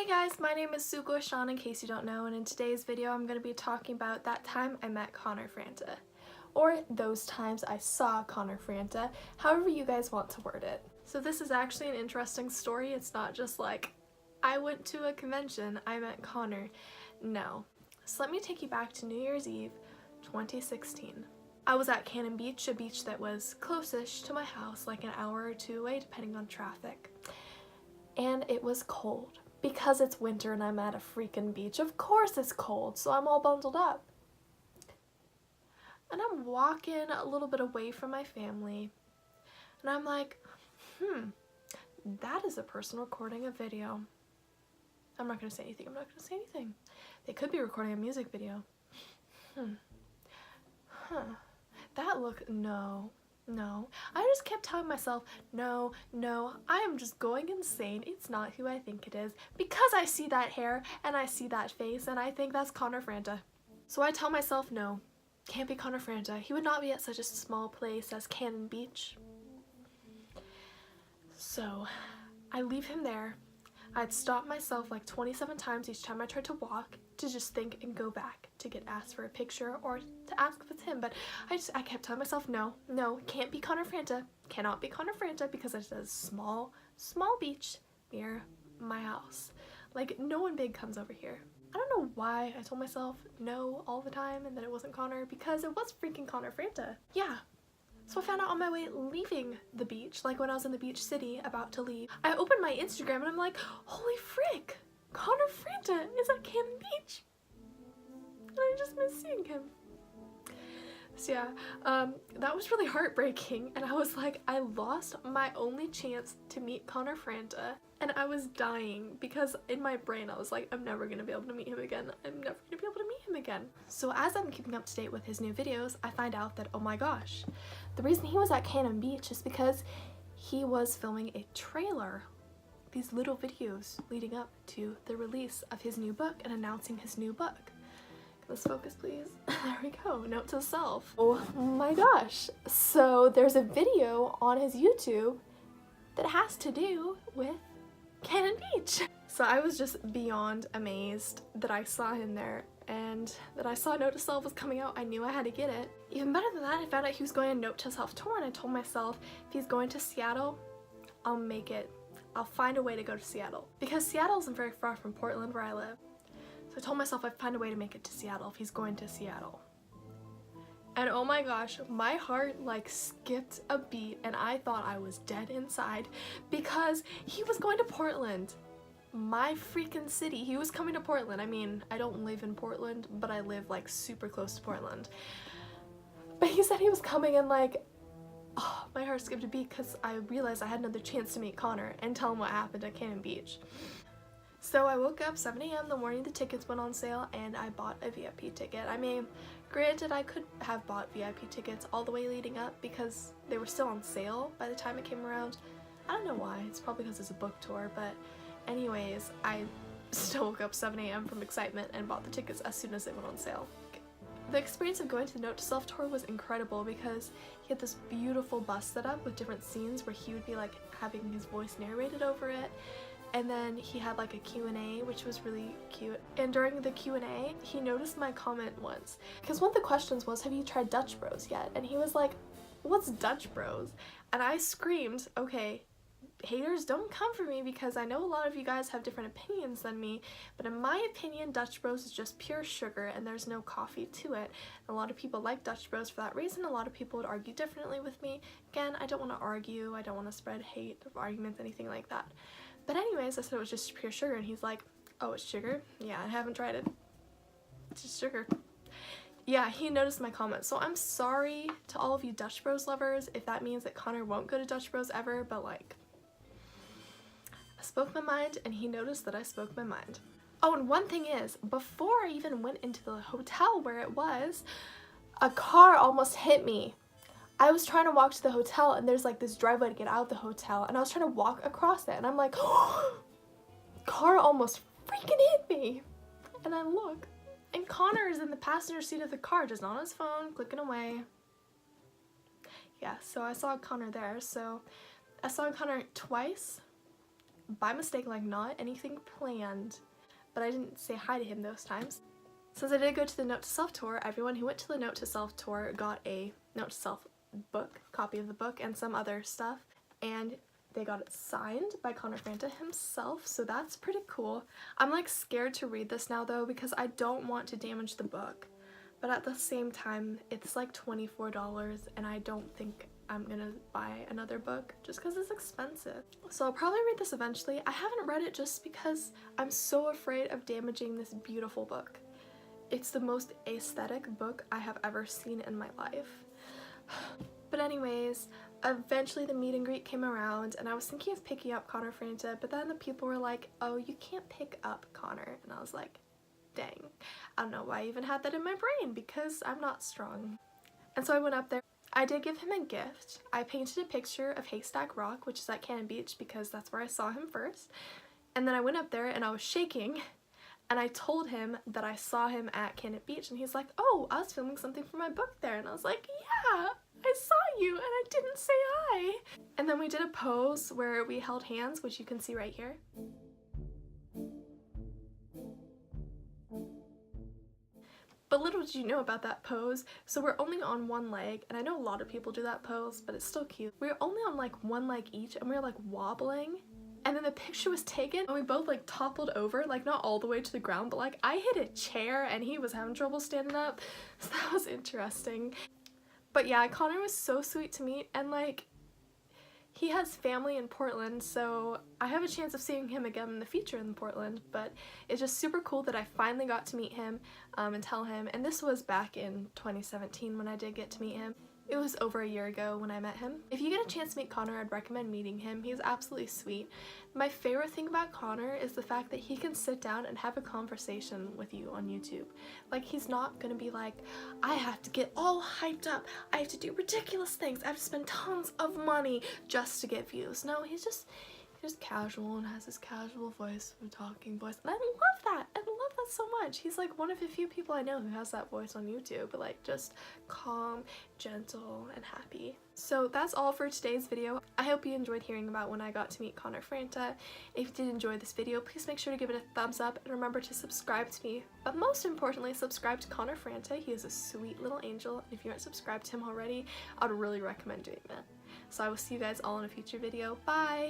Hey guys, my name is Suko Sean in case you don't know, and in today's video I'm going to be talking about that time I met Connor Franta. Or those times I saw Connor Franta, however you guys want to word it. So this is actually an interesting story. It's not just like, I went to a convention, I met Connor. No. So let me take you back to New Year's Eve, 2016. I was at Cannon Beach, a beach that was close-ish to my house, like an hour or two away depending on traffic. And it was cold. Because it's winter and I'm at a freaking beach, of course it's cold, so I'm all bundled up. And I'm walking a little bit away from my family, and I'm like, that is a person recording a video. I'm not gonna say anything, They could be recording a music video. That look, no. I just kept telling myself, no, I am just going insane. It's not who I think it is, because I see that hair and I see that face and I think that's Connor Franta. So I tell myself, no, can't be Connor Franta. He would not be at such a small place as Cannon Beach. So I leave him there. I'd stop myself like 27 times each time I tried to walk to just think and go back to get asked for a picture or to ask if it's him, but I kept telling myself, no, can't be Connor Franta, cannot be Connor Franta, because it's a small beach near my house. Like, no one big comes over here. I don't know why I told myself no all the time and that it wasn't Connor, because it was freaking Connor Franta. Yeah. So I found out on my way leaving the beach, like when I was in the beach city about to leave. I opened my Instagram and I'm like, holy frick, Connor Franta is at Cannon Beach. And I just miss seeing him. So yeah, that was really heartbreaking, and I was like, I lost my only chance to meet Connor Franta, and I was dying because in my brain I was like, I'm never gonna be able to meet him again. So as I'm keeping up to date with his new videos, I find out that, oh my gosh, the reason he was at Cannon Beach is because he was filming a trailer. These little videos leading up to the release of his new book and announcing his new book. Let's focus, please. There we go. Note to self. Oh my gosh. So there's a video on his YouTube that has to do with Cannon Beach. So I was just beyond amazed that I saw him there and that I saw Note to Self was coming out. I knew I had to get it. Even better than that, I found out he was going on Note to Self tour, and I told myself, if he's going to Seattle, I'll make it. I'll find a way to go to Seattle. Because Seattle isn't very far from Portland where I live. So I told myself I'd find a way to make it to Seattle if he's going to Seattle. And oh my gosh, my heart like skipped a beat and I thought I was dead inside because he was going to Portland. My freaking city. He was coming to Portland. I mean, I don't live in Portland, but I live like super close to Portland. But he said he was coming, and like, oh, my heart skipped a beat because I realized I had another chance to meet Connor and tell him what happened at Cannon Beach. So I woke up 7 a.m. the morning the tickets went on sale, and I bought a VIP ticket. I mean, granted, I could have bought VIP tickets all the way leading up because they were still on sale by the time it came around. I don't know why. It's probably because it's a book tour, but anyways, I still woke up 7 a.m. from excitement and bought the tickets as soon as they went on sale. The experience of going to the Note to Self tour was incredible because he had this beautiful bus set up with different scenes where he would be like having his voice narrated over it. And then he had like a Q&A, which was really cute. And during the Q&A, he noticed my comment once. Because one of the questions was, have you tried Dutch Bros yet? And he was like, what's Dutch Bros? And I screamed, okay, haters, don't come for me because I know a lot of you guys have different opinions than me, but in my opinion, Dutch Bros is just pure sugar and there's no coffee to it. And a lot of people like Dutch Bros for that reason. A lot of people would argue differently with me. Again, I don't want to argue. I don't want to spread hate or arguments, anything like that. But anyways, I said it was just pure sugar, and he's like, oh, it's sugar? Yeah, I haven't tried it. It's just sugar. Yeah, he noticed my comment. So I'm sorry to all of you Dutch Bros lovers if that means that Connor won't go to Dutch Bros ever, but like, I spoke my mind, and he noticed that I spoke my mind. Oh, and one thing is, before I even went into the hotel where it was, a car almost hit me. I was trying to walk to the hotel, and there's like this driveway to get out of the hotel, and I was trying to walk across it, and I'm like, oh, car almost freaking hit me. And I look, and Connor is in the passenger seat of the car, just on his phone, clicking away. Yeah, so I saw Connor there. So I saw Connor twice by mistake, like not anything planned, but I didn't say hi to him those times. Since I did go to the Note to Self tour, everyone who went to the Note to Self tour got a Note to Self book, copy of the book, and some other stuff, and they got it signed by Connor Franta himself, so that's pretty cool. I'm like scared to read this now though because I don't want to damage the book, but at the same time it's like $24 and I don't think I'm gonna buy another book just because it's expensive. So I'll probably read this eventually. I haven't read it just because I'm so afraid of damaging this beautiful book. It's the most aesthetic book I have ever seen in my life. But anyways, eventually the meet and greet came around and I was thinking of picking up Connor Franta, but then the people were like, oh, you can't pick up Connor. And I was like, dang. I don't know why I even had that in my brain because I'm not strong. And so I went up there. I did give him a gift. I painted a picture of Haystack Rock, which is at Cannon Beach because that's where I saw him first. And then I went up there and I was shaking and I told him that I saw him at Cannon Beach and he's like, oh, I was filming something for my book there. And I was like, yeah, I saw you and I didn't say hi. And then we did a pose where we held hands, which you can see right here. But little did you know about that pose, so we're only on one leg, and I know a lot of people do that pose, but it's still cute. We were only on like one leg each, and we were like wobbling, and then the picture was taken, and we both like toppled over, like not all the way to the ground, but like I hit a chair, and he was having trouble standing up, so that was interesting. But yeah, Connor was so sweet to meet, and like, he has family in Portland, so I have a chance of seeing him again in the future in Portland, but it's just super cool that I finally got to meet him and tell him, and this was back in 2017 when I did get to meet him. It was over a year ago when I met him. If you get a chance to meet Connor, I'd recommend meeting him. He's absolutely sweet. My favorite thing about Connor is the fact that he can sit down and have a conversation with you on YouTube. Like, he's not gonna be like, I have to get all hyped up, I have to do ridiculous things, I have to spend tons of money just to get views. No, he's just casual and has this casual voice, talking voice, and I love that. I love that so much. He's like one of the few people I know who has that voice on YouTube, but like just calm, gentle, and happy. So that's all for today's video. I hope you enjoyed hearing about when I got to meet Connor Franta. If you did enjoy this video, please make sure to give it a thumbs up and remember to subscribe to me. But most importantly, subscribe to Connor Franta. He is a sweet little angel, and if you aren't subscribed to him already, I would really recommend doing that. So I will see you guys all in a future video. Bye!